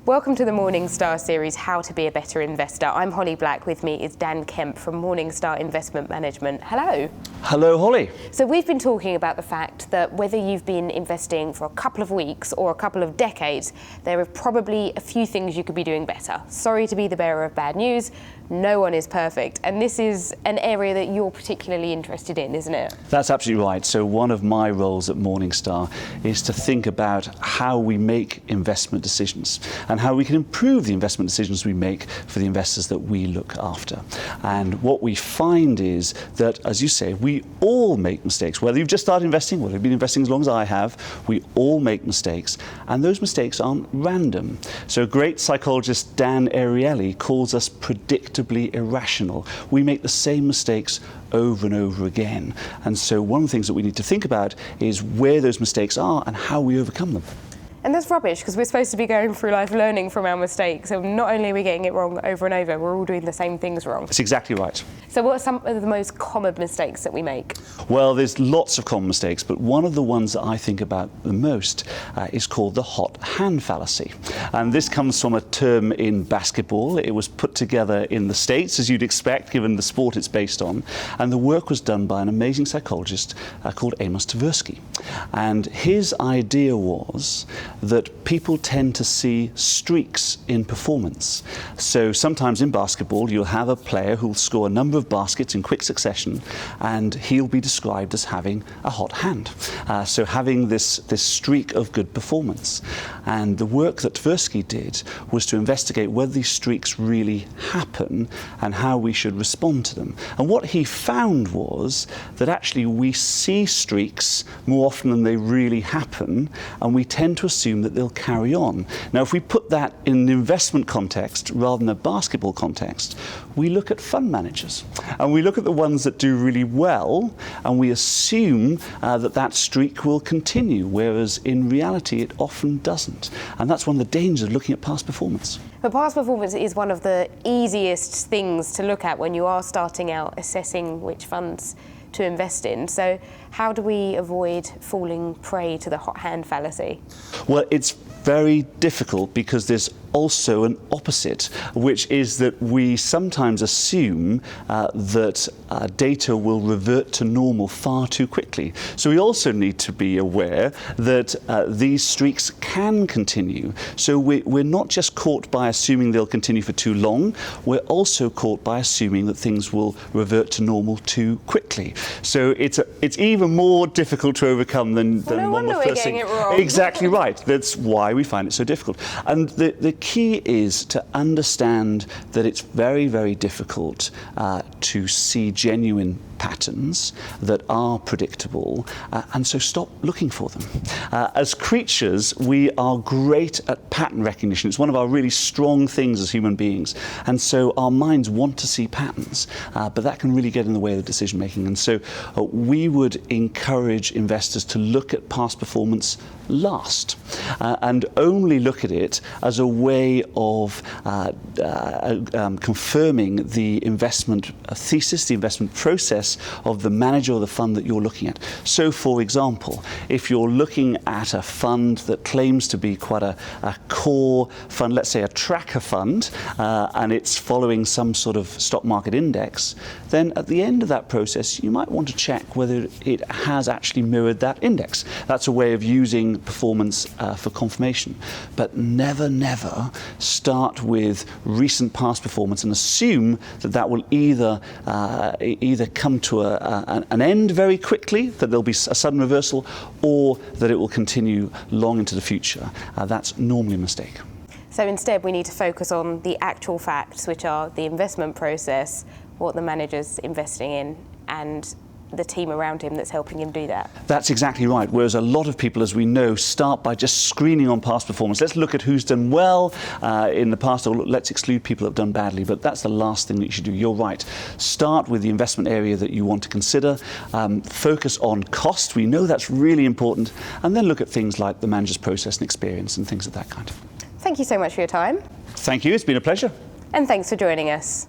Welcome to the Morningstar series, How to Be a Better Investor. I'm Holly Black. With me is Dan Kemp from Morningstar Investment Management. Hello. Hello, Holly. So we've been talking about the fact that whether you've been investing for a couple of weeks or a couple of decades, there are probably a few things you could be doing better. Sorry to be the bearer of bad news. No one is perfect. And this is an area that you're particularly interested in, isn't it? That's absolutely right. So one of my roles at Morningstar is to think about how we make investment decisions and how we can improve the investment decisions we make for the investors that we look after. And what we find is that, as you say, we all make mistakes. Whether you've just started investing, whether you've been investing as long as I have, we all make mistakes. And those mistakes aren't random. So great psychologist Dan Ariely calls us predictably irrational. We make the same mistakes over and over again. And so one of the things that we need to think about is where those mistakes are and how we overcome them. And that's rubbish, because we're supposed to be going through life learning from our mistakes. And not only are we getting it wrong over and over, we're all doing the same things wrong. That's exactly right. So what are some of the most common mistakes that we make? Well, there's lots of common mistakes, but one of the ones that I think about the most is called the hot hand fallacy. And this comes from a term in basketball. It was put together in the States, as you'd expect, given the sport it's based on. And the work was done by an amazing psychologist called Amos Tversky. And his idea was that people tend to see streaks in performance. So sometimes in basketball, you'll have a player who'll score a number of baskets in quick succession, and he'll be described as having a hot hand. So having this streak of good performance. And the work that Tversky did was to investigate whether these streaks really happen and how we should respond to them. And what he found was that actually we see streaks more often than they really happen, and we tend to assume that they'll carry on. Now, if we put that in an investment context rather than a basketball context, we look at fund managers and we look at the ones that do really well, and we assume that streak will continue, whereas in reality it often doesn't. And that's one of the dangers of looking at past performance. But past performance is one of the easiest things to look at when you are starting out assessing which funds to invest in. So how do we avoid falling prey to the hot hand fallacy? Well, it's very difficult because there's also an opposite, which is that we sometimes assume that data will revert to normal far too quickly. So we also need to be aware that these streaks can continue. So we're not just caught by assuming they'll continue for too long, we're also caught by assuming that things will revert to normal too quickly. So it's even more difficult to overcome than no one wonder would we're first getting think. it wrong. Exactly right. That's why we find it so difficult. And the key is to understand that it's very, very difficult to see genuine patterns that are predictable, and so stop looking for them. As creatures, we are great at pattern recognition. It's one of our really strong things as human beings, and so our minds want to see patterns, but that can really get in the way of decision making. And so we would encourage investors to look at past performance last, and only look at it as a way of confirming the investment thesis, the investment process of the manager or the fund that you're looking at. So, for example, if you're looking at a fund that claims to be quite a core fund, let's say a tracker fund, and it's following some sort of stock market index, then at the end of that process, you might want to check whether it has actually mirrored that index. That's a way of using performance for confirmation. But never, never start with recent past performance and assume that that will either come to an end very quickly, that there'll be a sudden reversal, or that it will continue long into the future. That's normally a mistake. So instead, we need to focus on the actual facts, which are the investment process, what the manager's investing in, and the team around him that's helping him do that. That's exactly right. Whereas a lot of people, as we know, start by just screening on past performance. Let's look at who's done well in the past, or let's exclude people that have done badly. But that's the last thing that you should do. You're right. Start with the investment area that you want to consider. Focus on cost. We know that's really important. And then look at things like the manager's process and experience and things of that kind. Thank you so much for your time. Thank you. It's been a pleasure. And thanks for joining us.